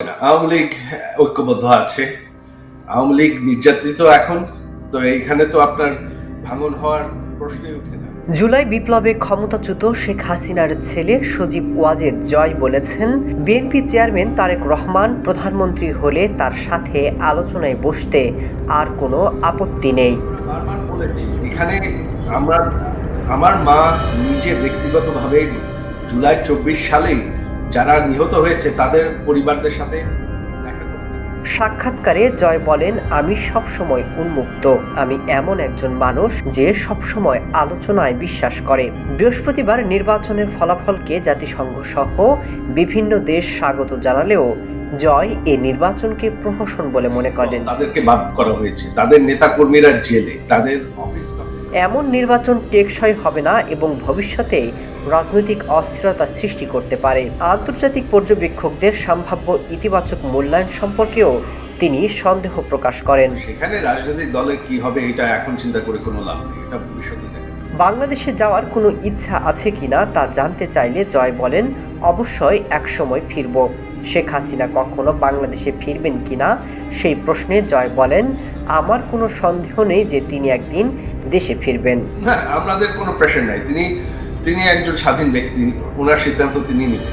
আওয়ামী লীগ ঐক্যবদ্ধ আছে। আওয়ামী লীগ নির্যাতিত এখন, তো এইখানে তো আপনার ভাঙন হওয়ার প্রশ্নই ওঠে না। জুলাই বিপ্লবে ক্ষমতাচ্যুত শেখ হাসিনার ছেলে সজীব ওয়াজেদ জয় বলেছেন, বিএনপি চেয়ারম্যান তারেক রহমান প্রধানমন্ত্রী হলে তার সাথে আলোচনায় বসতে আর কোনো আপত্তি নেই। বারবার বলেছি, এখানে আমার মা নিজে ব্যক্তিগতভাবে জুলাই 24 সালেই যারা নিহত হয়েছে তাদের পরিবারদের সাথে দেখা করেছে। সাক্ষাৎকারে জয় বলেন, আমি সবসময় উন্মুক্ত। আমি এমন একজন মানুষ যে সবসময় আলোচনায় বিশ্বাস করে। বৃহস্পতিবার নির্বাচনের ফলাফলকে জাতিসংঘ সহ বিভিন্ন দেশ স্বাগত জানালেও জয় এ নির্বাচনকে প্রহসন বলে মনে করেন। তাদেরকে বাদ করা হয়েছে, তাদের নেতাকর্মীরা জেলে, তাদের অফিস। এমন নির্বাচন টেকসই হবে না এবং ভবিষ্যতে রাজনৈতিক অস্থিরতা সৃষ্টি করতে পারে। আন্তর্জাতিক পর্যবেক্ষকদের সম্ভাব্য ইতিবাচক মূল্যায়ন সম্পর্কেও তিনি সন্দেহ প্রকাশ করেন। সেখানে রাজনৈতিক দলের কি হবে এটা এখন চিন্তা করে কোনো লাভ নেই, এটা ভবিষ্যতে দেখা। বাংলাদেশে যাওয়ার কোনো ইচ্ছা আছে কিনা তা জানতে চাইলে জয় বলেন, অবশ্যই একসময় ফিরব। শেখ হাসিনা কখনো বাংলাদেশে ফিরবেন কিনা সেই প্রশ্নে জয় বলেন, আমার কোনো সন্দেহ নেই যে তিনি একদিন দেশে ফিরবেন। না, আমাদের কোনো প্রেশার নাই। তিনি একজন স্বাধীন ব্যক্তি, ওনার সিদ্ধান্ত তিনি নেবেন।